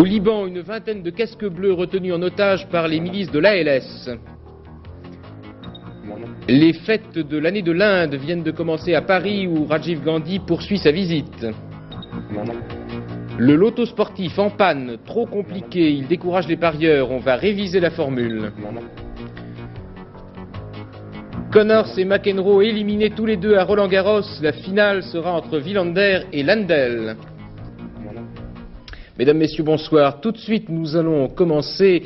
Au Liban, une vingtaine de casques bleus retenus en otage par les milices de l'ALS. Les fêtes de l'année de l'Inde viennent de commencer à Paris où Rajiv Gandhi poursuit sa visite. Le loto sportif en panne, trop compliqué, il décourage les parieurs, on va réviser la formule. Connors et McEnroe éliminés tous les deux à Roland-Garros, la finale sera entre Wilander et Landel. Mesdames, Messieurs, bonsoir. Tout de suite, nous allons commencer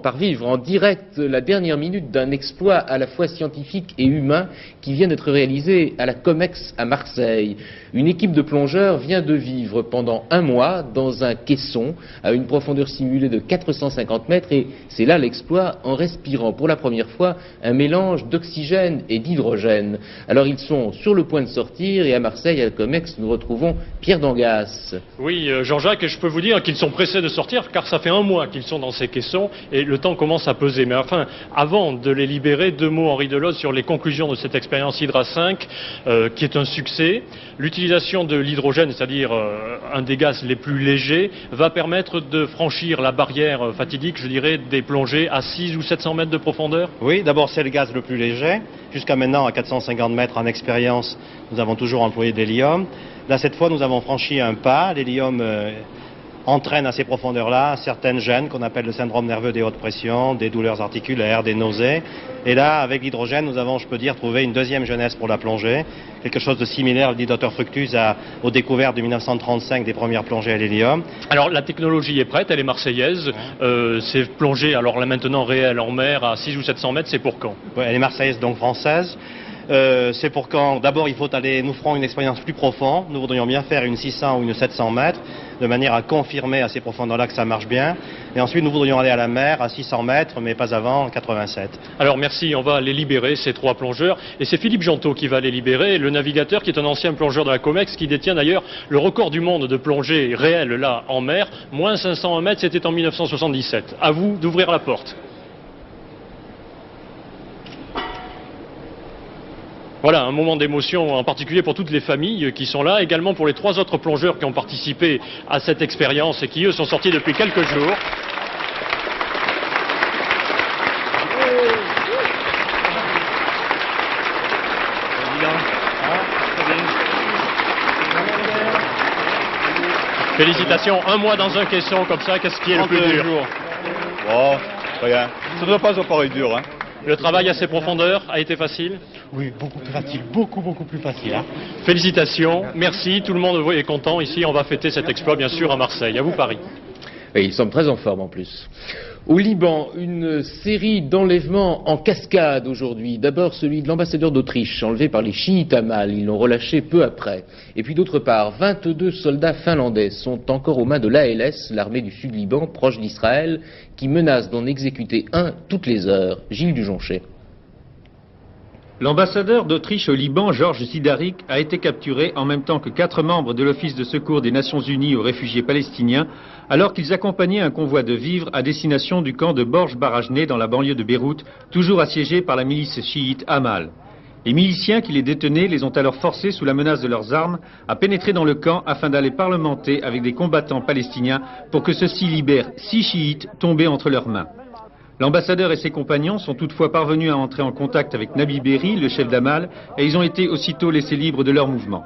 par vivre en direct la dernière minute d'un exploit à la fois scientifique et humain qui vient d'être réalisé à la COMEX à Marseille. Une équipe de plongeurs vient de vivre pendant un mois dans un caisson à une profondeur simulée de 450 mètres et c'est là l'exploit en respirant pour la première fois un mélange d'oxygène et d'hydrogène. Alors ils sont sur le point de sortir et à Marseille, à la COMEX, nous retrouvons Pierre Dangas. Oui, Jean-Jacques, je peux vous dire qu'ils sont pressés de sortir car ça fait un mois qu'ils sont dans ces caissons et le temps commence à peser. Mais enfin, avant de les libérer, deux mots Henri Deloz sur les conclusions de cette expérience Hydra 5 qui est un succès. L'utilisation de l'hydrogène, c'est-à-dire un des gaz les plus légers, va permettre de franchir la barrière fatidique, je dirais, des plongées à 600 ou 700 mètres de profondeur. Oui, d'abord c'est le gaz le plus léger. Jusqu'à maintenant, à 450 mètres en expérience, nous avons toujours employé de l'hélium. Là, cette fois, nous avons franchi un pas. L'hélium entraîne à ces profondeurs-là certaines gênes qu'on appelle le syndrome nerveux des hautes pressions, des douleurs articulaires, des nausées. Et là, avec l'hydrogène, nous avons, je peux dire, trouvé une deuxième jeunesse pour la plongée. Quelque chose de similaire, dit Dr Fructus, aux découvertes de 1935 des premières plongées à l'hélium. Alors, la technologie est prête, elle est marseillaise. C'est plongée, alors là maintenant réelle en mer à 600 ou 700 mètres, c'est pour quand? Ouais, elle est marseillaise, donc française. C'est pour quand? D'abord, il faut aller, nous ferons une expérience plus profonde. Nous voudrions bien faire une 600 ou une 700 mètres, de manière à confirmer à ces profondeurs-là que ça marche bien. Et ensuite, nous voudrions aller à la mer à 600 mètres, mais pas avant 87. Alors merci, on va les libérer, ces trois plongeurs. Et c'est Philippe Gentot qui va les libérer, le navigateur qui est un ancien plongeur de la COMEX, qui détient d'ailleurs le record du monde de plongée réelle là en mer. Moins 501 mètres, c'était en 1977. À vous d'ouvrir la porte. Voilà, un moment d'émotion en particulier pour toutes les familles qui sont là, également pour les trois autres plongeurs qui ont participé à cette expérience et qui, eux, sont sortis depuis quelques jours. Félicitations, un mois dans un caisson comme ça, qu'est-ce qui est le plus dur? Oh, rien. Ça ne doit pas être pareil dur, hein. Le travail à ces profondeurs a été facile? Oui, beaucoup plus facile, beaucoup plus facile. Hein. Félicitations, merci, tout le monde est content ici, on va fêter cet exploit bien sûr à Marseille. À vous Paris. Et ils semblent très en forme en plus. Au Liban, une série d'enlèvements en cascade aujourd'hui. D'abord celui de l'ambassadeur d'Autriche, enlevé par les chiites à Mal. Ils l'ont relâché peu après. Et puis d'autre part, 22 soldats finlandais sont encore aux mains de l'ALS, l'armée du Sud-Liban, proche d'Israël, qui menace d'en exécuter un toutes les heures. Gilles Dujoncher. L'ambassadeur d'Autriche au Liban, Georges Sidarik, a été capturé en même temps que 4 membres de l'Office de secours des Nations Unies aux réfugiés palestiniens, alors qu'ils accompagnaient un convoi de vivres à destination du camp de Borj Barajneh dans la banlieue de Beyrouth, toujours assiégé par la milice chiite Amal. Les miliciens qui les détenaient les ont alors forcés, sous la menace de leurs armes, à pénétrer dans le camp afin d'aller parlementer avec des combattants palestiniens pour que ceux-ci libèrent 6 chiites tombés entre leurs mains. L'ambassadeur et ses compagnons sont toutefois parvenus à entrer en contact avec Nabi Berri, le chef d'Amal, et ils ont été aussitôt laissés libres de leur mouvement.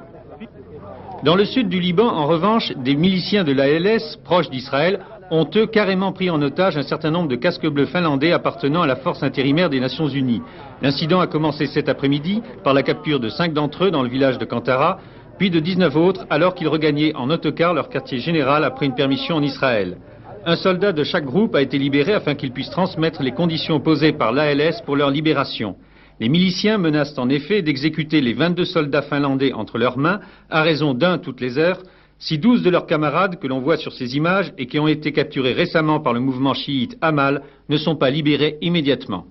Dans le sud du Liban, en revanche, des miliciens de l'ALS, proches d'Israël, ont eux carrément pris en otage un certain nombre de casques bleus finlandais appartenant à la force intérimaire des Nations Unies. L'incident a commencé cet après-midi par la capture de 5 d'entre eux dans le village de Kantara, puis de 19 autres alors qu'ils regagnaient en autocar leur quartier général après une permission en Israël. Un soldat de chaque groupe a été libéré afin qu'il puisse transmettre les conditions posées par l'ALS pour leur libération. Les miliciens menacent en effet d'exécuter les 22 soldats finlandais entre leurs mains, à raison d'un toutes les heures, si 12 de leurs camarades que l'on voit sur ces images et qui ont été capturés récemment par le mouvement chiite Amal ne sont pas libérés immédiatement.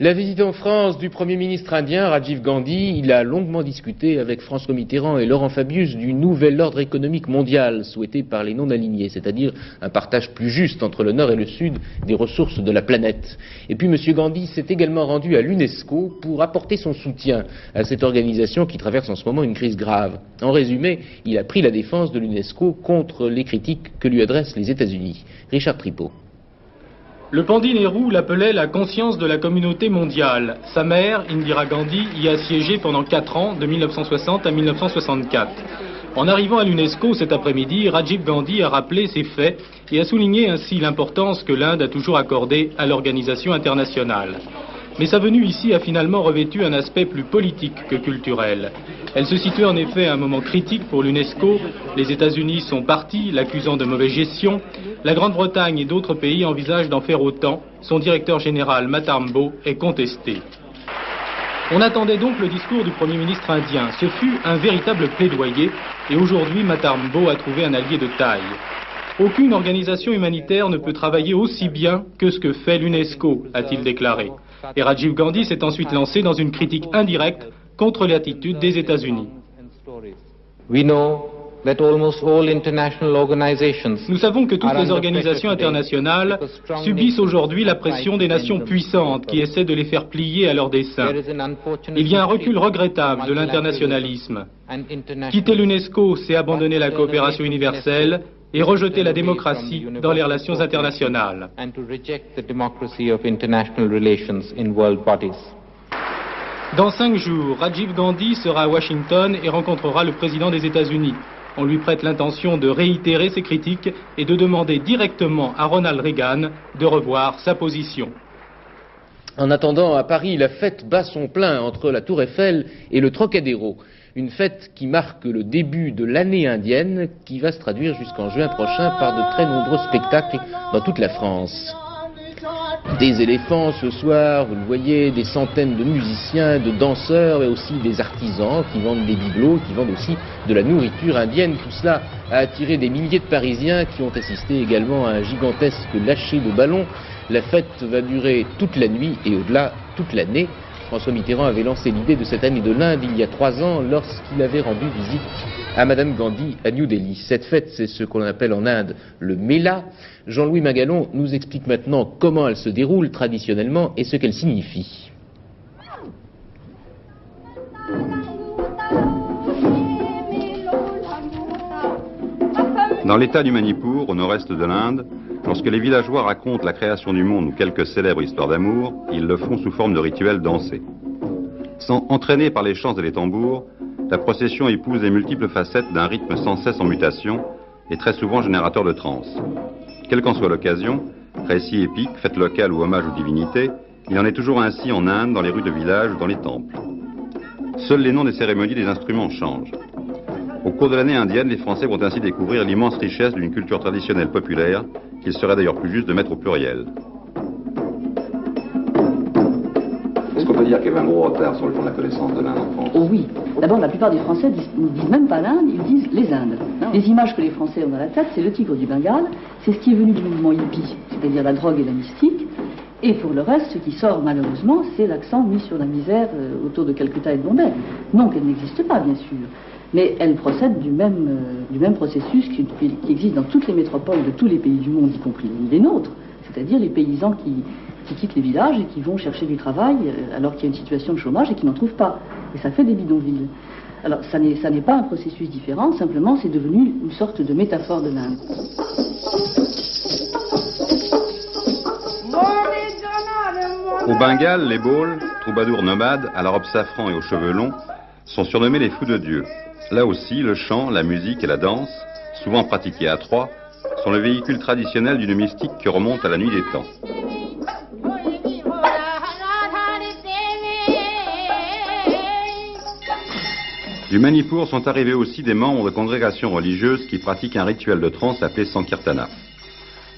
La visite en France du Premier ministre indien, Rajiv Gandhi, il a longuement discuté avec François Mitterrand et Laurent Fabius du nouvel ordre économique mondial souhaité par les non-alignés, c'est-à-dire un partage plus juste entre le Nord et le Sud des ressources de la planète. Et puis M. Gandhi s'est également rendu à l'UNESCO pour apporter son soutien à cette organisation qui traverse en ce moment une crise grave. En résumé, il a pris la défense de l'UNESCO contre les critiques que lui adressent les États-Unis. Richard Tripot. Le Pandit Nehru l'appelait la conscience de la communauté mondiale. Sa mère, Indira Gandhi, y a siégé pendant 4 ans, de 1960 à 1964. En arrivant à l'UNESCO cet après-midi, Rajiv Gandhi a rappelé ces faits et a souligné ainsi l'importance que l'Inde a toujours accordée à l'organisation internationale. Mais sa venue ici a finalement revêtu un aspect plus politique que culturel. Elle se situe en effet à un moment critique pour l'UNESCO. Les États-Unis sont partis, l'accusant de mauvaise gestion. La Grande-Bretagne et d'autres pays envisagent d'en faire autant. Son directeur général, Mattarmbo, est contesté. On attendait donc le discours du Premier ministre indien. Ce fut un véritable plaidoyer et aujourd'hui Mattarmbo a trouvé un allié de taille. Aucune organisation humanitaire ne peut travailler aussi bien que ce que fait l'UNESCO, a-t-il déclaré. Et Rajiv Gandhi s'est ensuite lancé dans une critique indirecte contre l'attitude des États-Unis. Nous savons que toutes les organisations internationales subissent aujourd'hui la pression des nations puissantes qui essaient de les faire plier à leurs desseins. Il y a un recul regrettable de l'internationalisme. Quitter l'UNESCO, c'est abandonner la coopération universelle et rejeter la démocratie dans les relations internationales. Dans 5 jours, Rajiv Gandhi sera à Washington et rencontrera le président des États-Unis. On lui prête l'intention de réitérer ses critiques et de demander directement à Ronald Reagan de revoir sa position. En attendant, à Paris, la fête bat son plein entre la Tour Eiffel et le Trocadéro. Une fête qui marque le début de l'année indienne qui va se traduire jusqu'en juin prochain par de très nombreux spectacles dans toute la France. Des éléphants ce soir, vous le voyez, des centaines de musiciens, de danseurs et aussi des artisans qui vendent des bibelots, qui vendent aussi de la nourriture indienne. Tout cela a attiré des milliers de Parisiens qui ont assisté également à un gigantesque lâcher de ballons. La fête va durer toute la nuit et au-delà toute l'année. François Mitterrand avait lancé l'idée de cette année de l'Inde il y a 3 ans lorsqu'il avait rendu visite à Madame Gandhi à New Delhi. Cette fête, c'est ce qu'on appelle en Inde le Mela. Jean-Louis Magalon nous explique maintenant comment elle se déroule traditionnellement et ce qu'elle signifie. Dans l'état du Manipur, au nord-est de l'Inde, lorsque les villageois racontent la création du monde ou quelques célèbres histoires d'amour, ils le font sous forme de rituels dansés. Entraînés par les chants et les tambours, la procession épouse les multiples facettes d'un rythme sans cesse en mutation et très souvent générateur de transe. Quelle qu'en soit l'occasion, récit épique, fête locale ou hommage aux divinités, il en est toujours ainsi en Inde, dans les rues de village ou dans les temples. Seuls les noms des cérémonies et des instruments changent. Au cours de l'année indienne, les Français vont ainsi découvrir l'immense richesse d'une culture traditionnelle populaire, qu'il serait d'ailleurs plus juste de mettre au pluriel. Est-ce qu'on peut dire qu'il y avait un gros retard sur le plan de la connaissance de l'Inde en France? Oh oui. D'abord, la plupart des Français ne disent même pas l'Inde, ils disent les Indes. Les images que les Français ont dans la tête, c'est le tigre du Bengale, c'est ce qui est venu du mouvement hippie, c'est-à-dire la drogue et la mystique. Et pour le reste, ce qui sort malheureusement, c'est l'accent mis sur la misère autour de Calcutta et de Bombay. Non qu'elle n'existe pas, bien sûr. Mais elle procède du même processus qui existe dans toutes les métropoles de tous les pays du monde, y compris les nôtres, c'est-à-dire les paysans qui quittent les villages et qui vont chercher du travail alors qu'il y a une situation de chômage et qui n'en trouvent pas. Et ça fait des bidonvilles. Alors ça n'est pas un processus différent, simplement c'est devenu une sorte de métaphore de l'Inde. Au Bengale, les Bauls, troubadours nomades, à la robe safran et aux cheveux longs, sont surnommés les fous de Dieu. Là aussi, le chant, la musique et la danse, souvent pratiqués à 3, sont le véhicule traditionnel d'une mystique qui remonte à la nuit des temps. Du Manipur sont arrivés aussi des membres de congrégations religieuses qui pratiquent un rituel de transe appelé Sankirtana.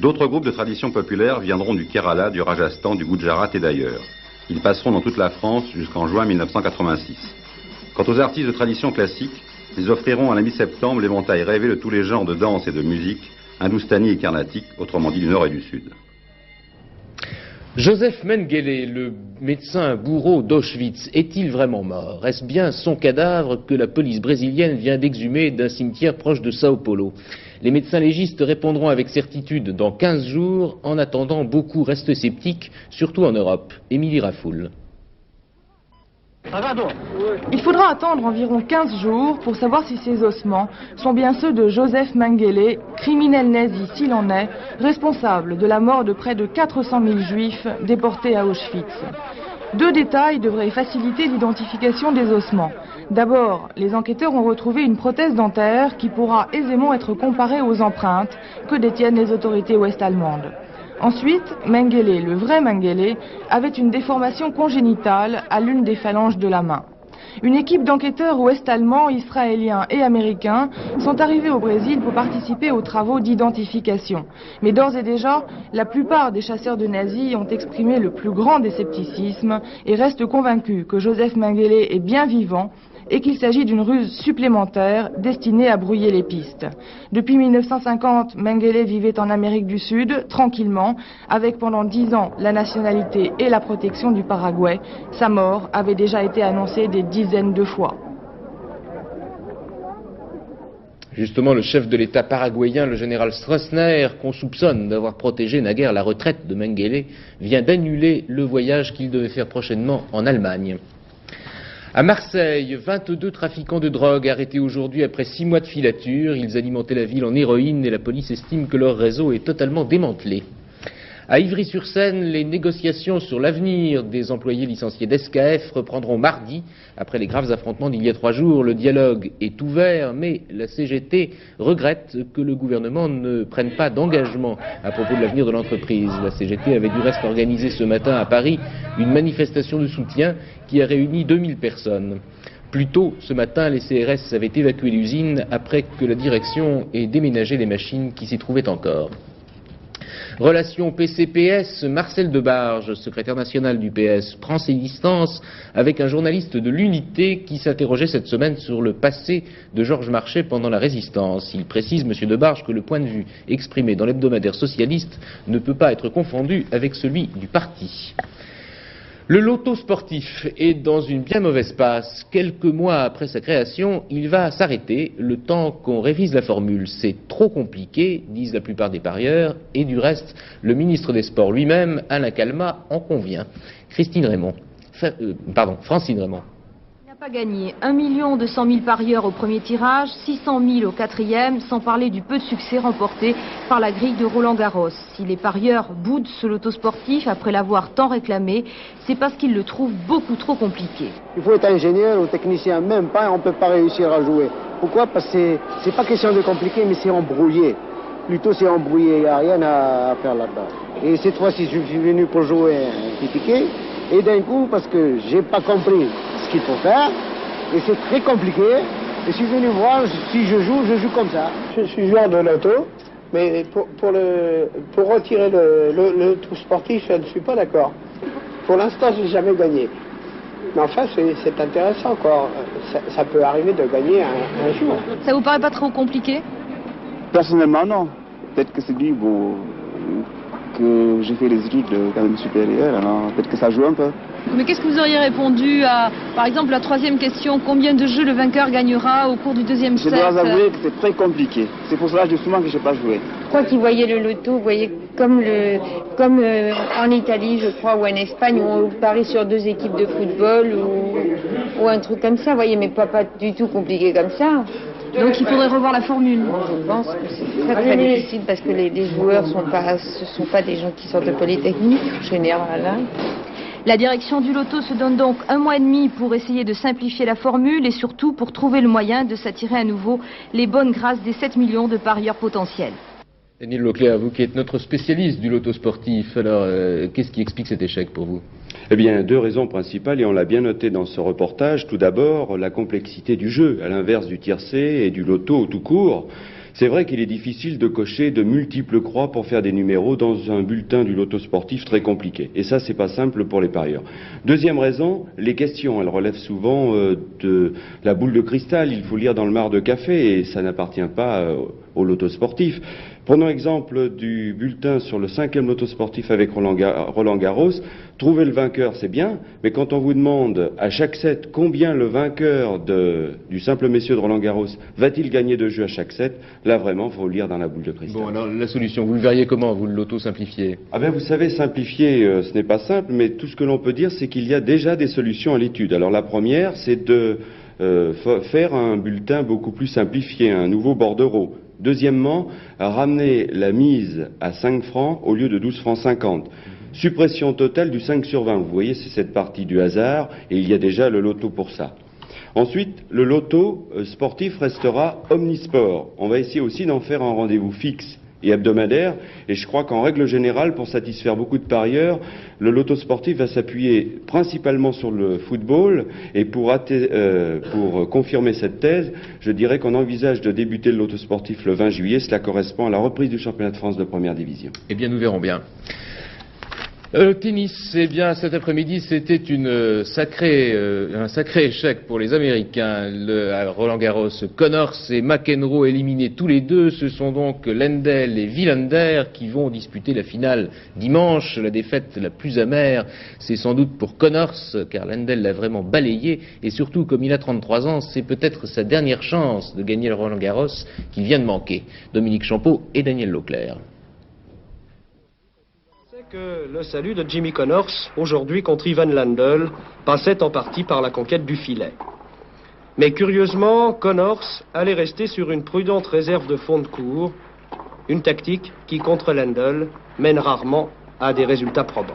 D'autres groupes de tradition populaire viendront du Kerala, du Rajasthan, du Gujarat et d'ailleurs. Ils passeront dans toute la France jusqu'en juin 1986. Quant aux artistes de tradition classique, ils offriront à la mi-septembre l'éventail rêvé de tous les genres de danse et de musique, hindoustanie et carnatique, autrement dit du nord et du sud. Joseph Mengele, le médecin bourreau d'Auschwitz, est-il vraiment mort? Est-ce bien son cadavre que la police brésilienne vient d'exhumer d'un cimetière proche de Sao Paulo? Les médecins légistes répondront avec certitude dans 15 jours. En attendant, beaucoup restent sceptiques, surtout en Europe. Émilie Rafoul. Il faudra attendre environ 15 jours pour savoir si ces ossements sont bien ceux de Joseph Mengele, criminel nazi s'il en est, responsable de la mort de près de 400 000 juifs déportés à Auschwitz. Deux détails devraient faciliter l'identification des ossements. D'abord, les enquêteurs ont retrouvé une prothèse dentaire qui pourra aisément être comparée aux empreintes que détiennent les autorités ouest-allemandes. Ensuite, Mengele, le vrai Mengele, avait une déformation congénitale à l'une des phalanges de la main. Une équipe d'enquêteurs ouest-allemands, israéliens et américains sont arrivés au Brésil pour participer aux travaux d'identification. Mais d'ores et déjà, la plupart des chasseurs de nazis ont exprimé le plus grand des scepticismes et restent convaincus que Joseph Mengele est bien vivant et qu'il s'agit d'une ruse supplémentaire destinée à brouiller les pistes. Depuis 1950, Mengele vivait en Amérique du Sud, tranquillement, avec pendant 10 ans la nationalité et la protection du Paraguay. Sa mort avait déjà été annoncée des dizaines de fois. Justement, le chef de l'État paraguayen, le général Stroessner, qu'on soupçonne d'avoir protégé naguère la retraite de Mengele, vient d'annuler le voyage qu'il devait faire prochainement en Allemagne. À Marseille, 22 trafiquants de drogue arrêtés aujourd'hui après 6 mois de filature. Ils alimentaient la ville en héroïne et la police estime que leur réseau est totalement démantelé. À Ivry-sur-Seine, les négociations sur l'avenir des employés licenciés d'SKF reprendront mardi. Après les graves affrontements d'il y a 3 jours, le dialogue est ouvert, mais la CGT regrette que le gouvernement ne prenne pas d'engagement à propos de l'avenir de l'entreprise. La CGT avait du reste organisé ce matin à Paris une manifestation de soutien qui a réuni 2000 personnes. Plus tôt, ce matin, les CRS avaient évacué l'usine après que la direction ait déménagé les machines qui s'y trouvaient encore. Relation PCPS, Marcel Debarge, secrétaire national du PS, prend ses distances avec un journaliste de l'Unité qui s'interrogeait cette semaine sur le passé de Georges Marchais pendant la Résistance. Il précise, M. Debarge, que le point de vue exprimé dans l'hebdomadaire socialiste ne peut pas être confondu avec celui du parti. Le loto sportif est dans une bien mauvaise passe. Quelques mois après sa création, il va s'arrêter le temps qu'on révise la formule. C'est trop compliqué, disent la plupart des parieurs, et du reste, le ministre des Sports lui-même, Alain Calmat, en convient. Francine Raymond. Pas gagné 1 200 000 parieurs au premier tirage, 600 000 au quatrième, sans parler du peu de succès remporté par la grille de Roland-Garros. Si les parieurs boudent ce loto sportif après l'avoir tant réclamé, c'est parce qu'ils le trouvent beaucoup trop compliqué. Il faut être ingénieur ou technicien, même pas, on ne peut pas réussir à jouer. Pourquoi? Parce que c'est pas question de compliqué, mais c'est embrouillé. Plutôt c'est embrouillé, il n'y a rien à faire là-dedans. Et cette fois-ci, je suis venu pour jouer un petit ticket, et d'un coup, parce que j'ai pas compris ce qu'il faut faire, et c'est très compliqué, et je suis venu voir si je joue comme ça. Je suis joueur de loto, mais pour retirer le loto sportif, je ne suis pas d'accord. Pour l'instant, je n'ai jamais gagné. Mais enfin, c'est intéressant, quoi. Ça peut arriver de gagner un jour. Ça vous paraît pas trop compliqué? Personnellement, non. Peut-être que c'est dû que j'ai fait les études quand même supérieures, alors peut-être que ça joue un peu. Mais qu'est-ce que vous auriez répondu à, par exemple, la troisième question, combien de jeux le vainqueur gagnera au cours du deuxième set? Je dois avouer que c'est très compliqué. C'est pour cela justement que je n'ai pas joué. Je crois qu'ils voyaient le loto, vous voyez, comme en Italie, je crois, ou en Espagne, où on parie sur 2 équipes de football ou un truc comme ça, vous voyez, mais pas du tout compliqué comme ça. Donc il faudrait revoir la formule. Je pense que c'est très très difficile parce que les joueurs ce sont pas des gens qui sortent de Polytechnique en général. Hein. La direction du loto se donne donc 1 mois et demi pour essayer de simplifier la formule et surtout pour trouver le moyen de s'attirer à nouveau les bonnes grâces des 7 millions de parieurs potentiels. Daniel Leclerc, vous qui êtes notre spécialiste du loto sportif, alors qu'est-ce qui explique cet échec pour vous? Eh bien, 2 raisons principales, et on l'a bien noté dans ce reportage. Tout d'abord, la complexité du jeu, à l'inverse du tiercé et du loto tout court. C'est vrai qu'il est difficile de cocher de multiples croix pour faire des numéros dans un bulletin du loto sportif très compliqué. Et ça, c'est pas simple pour les parieurs. Deuxième raison, les questions. Elles relèvent souvent de la boule de cristal. Il faut lire dans le marc de café et ça n'appartient pas au loto sportif. Prenons exemple du bulletin sur le 5e loto sportif avec Roland Garros. Trouver le vainqueur, c'est bien, mais quand on vous demande à chaque set combien le vainqueur du simple messieurs de Roland Garros va-t-il gagner de jeu à chaque set, là vraiment, il faut lire dans la boule de cristal. Bon, alors la solution, vous le verriez comment, vous, le loto simplifié? Ah ben, vous savez, simplifier, ce n'est pas simple, mais tout ce que l'on peut dire, c'est qu'il y a déjà des solutions à l'étude. Alors la première, c'est de faire un bulletin beaucoup plus simplifié, un nouveau bordereau. Deuxièmement, ramener la mise à 5 francs au lieu de 12 francs 50. Suppression totale du 5 sur 20. Vous voyez, c'est cette partie du hasard, et il y a déjà le loto pour ça. Ensuite, le loto sportif restera omnisport. On va essayer aussi d'en faire un rendez-vous fixe et hebdomadaire, et je crois qu'en règle générale, pour satisfaire beaucoup de parieurs, le loto sportif va s'appuyer principalement sur le football, et pour confirmer cette thèse, je dirais qu'on envisage de débuter le loto sportif le 20 juillet, cela correspond à la reprise du championnat de France de première division. Eh bien, nous verrons bien. Tennis, eh bien, cet après-midi, c'était un sacré échec pour les Américains. À Roland Garros, Connors et McEnroe éliminés tous les deux. Ce sont donc Lendl et Wilander qui vont disputer la finale dimanche. La défaite la plus amère, c'est sans doute pour Connors, car Lendl l'a vraiment balayé. Et surtout, comme il a 33 ans, c'est peut-être sa dernière chance de gagner le Roland Garros qui vient de manquer. Dominique Champeau et Daniel Leclerc. Que le salut de Jimmy Connors, aujourd'hui contre Ivan Lendl, passait en partie par la conquête du filet. Mais curieusement, Connors allait rester sur une prudente réserve de fond de court, une tactique qui, contre Lendl, mène rarement à des résultats probants.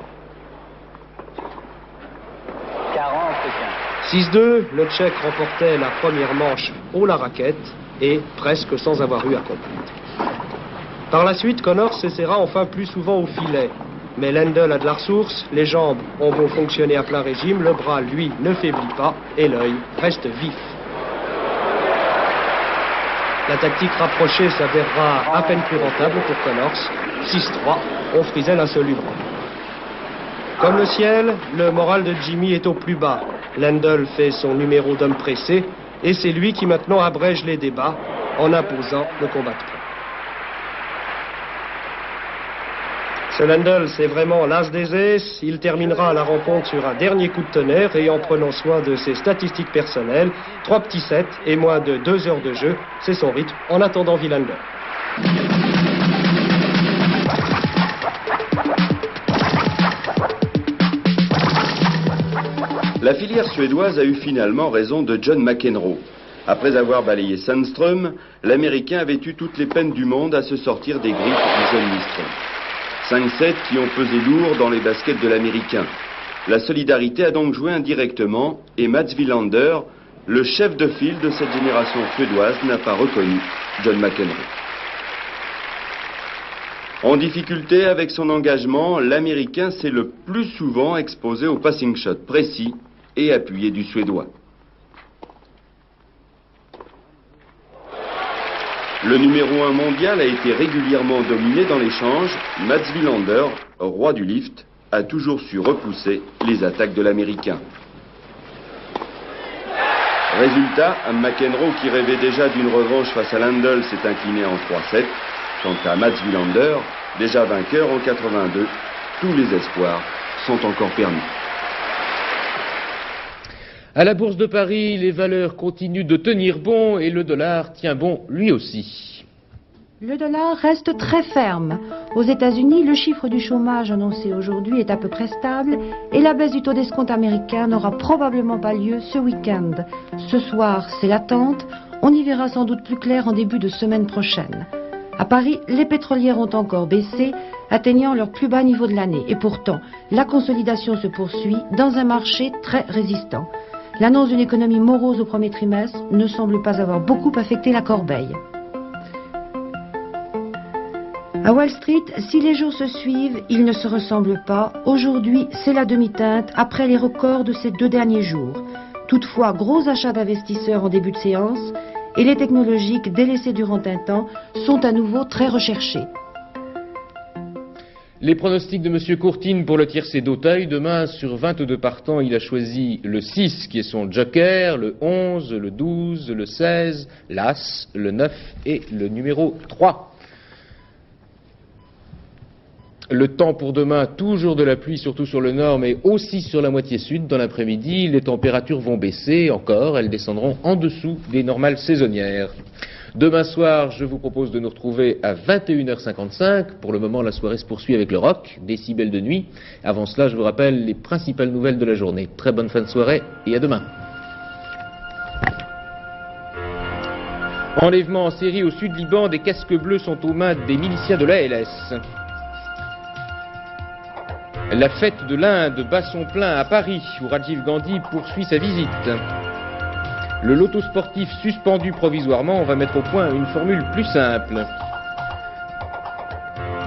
6-2, le Tchèque remportait la première manche haut la raquette et presque sans avoir eu à compter. Par la suite, Connors s'essaiera enfin plus souvent au filet. Mais Lendl a de la ressource, les jambes ont beau fonctionner à plein régime, le bras, lui, ne faiblit pas et l'œil reste vif. La tactique rapprochée s'avérera à peine plus rentable pour Connors. 6-3, on frisait l'insoluble. Comme le ciel, le moral de Jimmy est au plus bas. Lendl fait son numéro d'homme pressé et c'est lui qui maintenant abrège les débats en imposant le combat de poing. Ce Lendl, c'est vraiment l'as des Aces. Il terminera la rencontre sur un dernier coup de tonnerre et en prenant soin de ses statistiques personnelles. 3 petits sets et moins de 2 heures de jeu. C'est son rythme en attendant Wilander. La filière suédoise a eu finalement raison de John McEnroe. Après avoir balayé Sandström, l'Américain avait eu toutes les peines du monde à se sortir des griffes du jeune Nyström. 5-7 qui ont pesé lourd dans les baskets de l'Américain. La solidarité a donc joué indirectement et Mats Wilander, le chef de file de cette génération suédoise, n'a pas reconnu John McEnroe. En difficulté avec son engagement, l'Américain s'est le plus souvent exposé au passing shot précis et appuyé du Suédois. Le numéro 1 mondial a été régulièrement dominé dans l'échange. Mats Wilander, roi du lift, a toujours su repousser les attaques de l'Américain. Résultat, McEnroe, qui rêvait déjà d'une revanche face à Lendl, s'est incliné en 3-7. Quant à Mats Wilander, déjà vainqueur en 82, tous les espoirs sont encore permis. À la Bourse de Paris, les valeurs continuent de tenir bon et le dollar tient bon lui aussi. Le dollar reste très ferme. Aux États-Unis, le chiffre du chômage annoncé aujourd'hui est à peu près stable et la baisse du taux d'escompte américain n'aura probablement pas lieu ce week-end. Ce soir, c'est l'attente. On y verra sans doute plus clair en début de semaine prochaine. À Paris, les pétrolières ont encore baissé, atteignant leur plus bas niveau de l'année. Et pourtant, la consolidation se poursuit dans un marché très résistant. L'annonce d'une économie morose au premier trimestre ne semble pas avoir beaucoup affecté la corbeille. À Wall Street, si les jours se suivent, ils ne se ressemblent pas. Aujourd'hui, c'est la demi-teinte après les records de ces 2 derniers jours. Toutefois, gros achats d'investisseurs en début de séance et les technologiques délaissées durant un temps sont à nouveau très recherchés. Les pronostics de M. Courtine pour le tiercé d'Auteuil. Demain, sur 22 partants, il a choisi le 6 qui est son joker, le 11, le 12, le 16, l'As, le 9 et le numéro 3. Le temps pour demain, toujours de la pluie, surtout sur le nord, mais aussi sur la moitié sud. Dans l'après-midi, les températures vont baisser encore, elles descendront en dessous des normales saisonnières. Demain soir, je vous propose de nous retrouver à 21h55. Pour le moment, la soirée se poursuit avec le rock, décibels de nuit. Avant cela, je vous rappelle les principales nouvelles de la journée. Très bonne fin de soirée et à demain. Enlèvement en série au sud Liban, des casques bleus sont aux mains des miliciens de l'ALS. La fête de l'Inde bat son plein à Paris, où Rajiv Gandhi poursuit sa visite. Le loto sportif suspendu provisoirement, on va mettre au point une formule plus simple.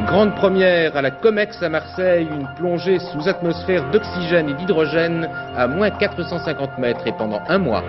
Grande première à la COMEX à Marseille, une plongée sous atmosphère d'oxygène et d'hydrogène à moins 450 mètres et pendant un mois.